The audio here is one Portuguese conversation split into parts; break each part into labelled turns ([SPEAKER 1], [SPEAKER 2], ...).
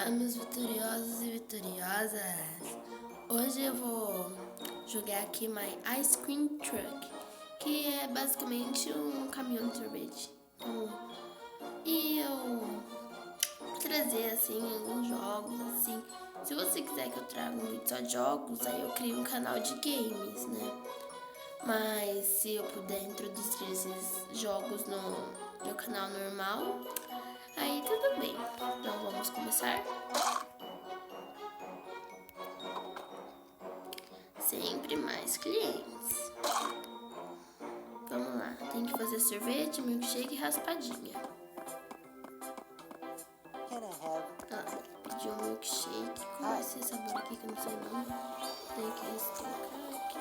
[SPEAKER 1] Olá, meus vitoriosos e vitoriosas! Hoje eu vou jogar aqui My Ice Cream Truck, que é basicamente um caminhão de sorvete. E eu vou trazer assim alguns jogos assim. Se você quiser que eu traga muito só jogos, aí eu crio um canal de games, né? Mas se eu puder introduzir esses jogos no meu canal normal, aí tudo bem. Então vamos começar? Sempre mais clientes. Vamos lá, tem que fazer sorvete, milkshake e raspadinha. Pedi um milkshake com esse sabor aqui que eu não sei o nome. Tem que estocar aqui.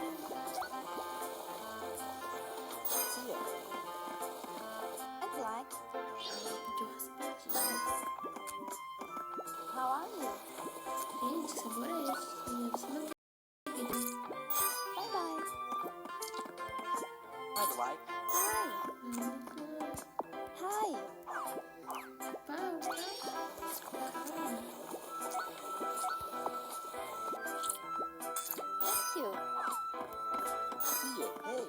[SPEAKER 1] Pediu raspadinha.
[SPEAKER 2] How are you?
[SPEAKER 1] Gente, que sabor é esse? Deve ser manteiga.
[SPEAKER 2] Bye bye.
[SPEAKER 3] I'd like.
[SPEAKER 2] Hi. Thank you.
[SPEAKER 3] See you. Hey.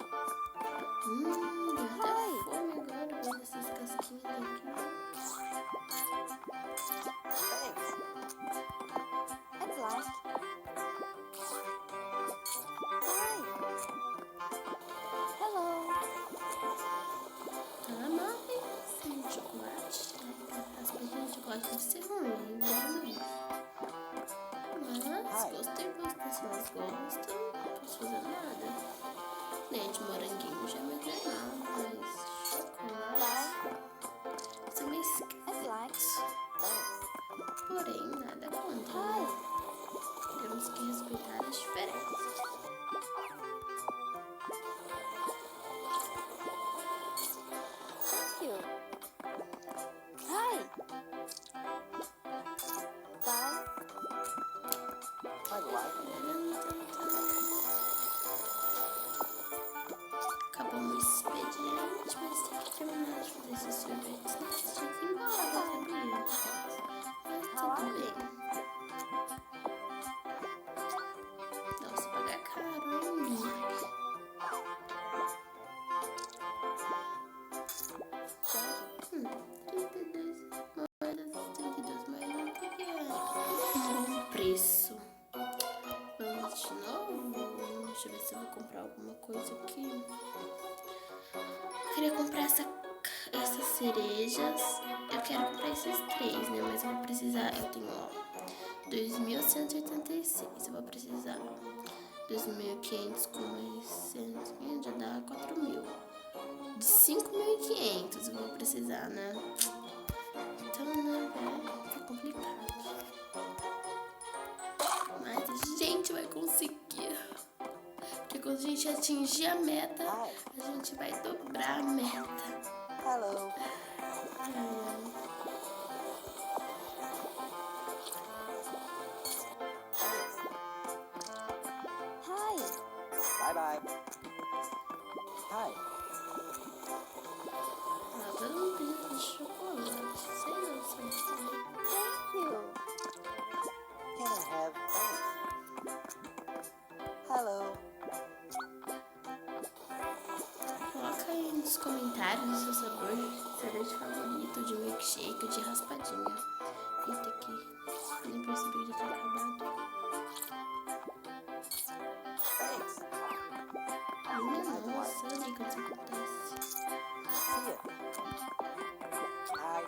[SPEAKER 1] Deu até fome agora vendo essas casquinhas aqui.
[SPEAKER 3] Thanks.
[SPEAKER 2] I'd like. Hi. Hello.
[SPEAKER 1] Ela morre sem chocolate. Raspadinha de chocolate deve ser ruim, né? Mas gostei bastante. Se elas gostam, não posso fazer nada. Gente, moranguinho já me agradava, mas chocolate isso é meio esquisito. Porém, nada contra, né? Temos que respeitar as diferenças.
[SPEAKER 2] Thank you. Hi. Bye.
[SPEAKER 3] I'd like.
[SPEAKER 1] Acabamos o expediente, mas tem que terminar de fazer esse sorvete. Senão a gente tinha que ir embora, sabia? Mas tudo bem. Nossa, pagar caro, hein? 32 moedas, 32 moedas, o que é? Bom preço. Vamos de novo? Deixa eu ver se eu vou comprar alguma coisa aqui. Eu queria comprar essas cerejas. Eu quero comprar esses 3, né? Mas eu vou precisar. Eu tenho, ó, 2.186. Eu vou precisar 2.500 com mais 100, já dá 4.000. De 5.500 eu vou precisar, né? Então, né, é complicado. Mas a gente vai conseguir. Porque quando a gente atingir a meta, a gente vai dobrar a meta.
[SPEAKER 3] Hello.
[SPEAKER 2] Hi.
[SPEAKER 3] Bye bye. Hi.
[SPEAKER 1] Lavanda de chocolate. Sei não, sei.
[SPEAKER 2] Thank you.
[SPEAKER 3] Can I have? Thanks. Hello.
[SPEAKER 1] Coloca aí nos comentários o seu sabor de sorvete favorito, de milkshake ou de raspadinha. Eita aqui, nem percebi que já tá acabado.
[SPEAKER 3] Thanks.
[SPEAKER 1] Minha nossa, eu nem quando isso acontece.
[SPEAKER 3] See ya. Hi.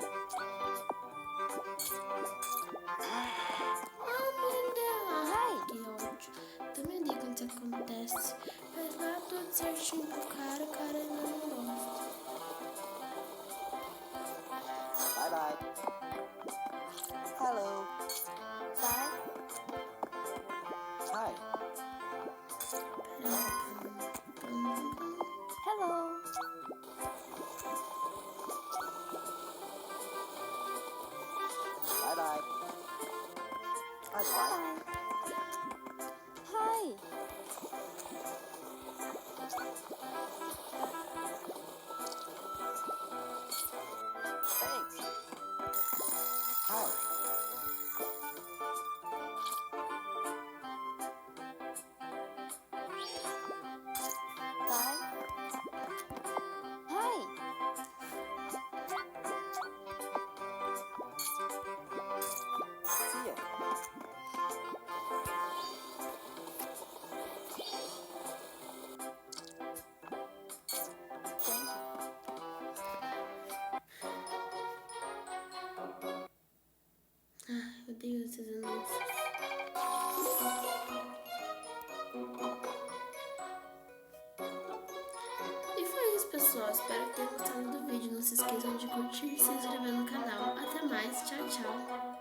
[SPEAKER 1] Ai, que ódio. Também odeio quando isso acontece. Mas lá tudo certinho pro cara, o cara ainda não gosta.
[SPEAKER 3] Bye bye. Hello.
[SPEAKER 2] Bye.
[SPEAKER 3] Hi.
[SPEAKER 2] Hello.
[SPEAKER 3] Bye bye. I'd like.
[SPEAKER 2] Bye. Hi.
[SPEAKER 3] Thanks. Hi.
[SPEAKER 1] só, espero que tenham gostado do vídeo. Não se esqueçam de curtir e se inscrever no canal. Até mais, tchau, tchau.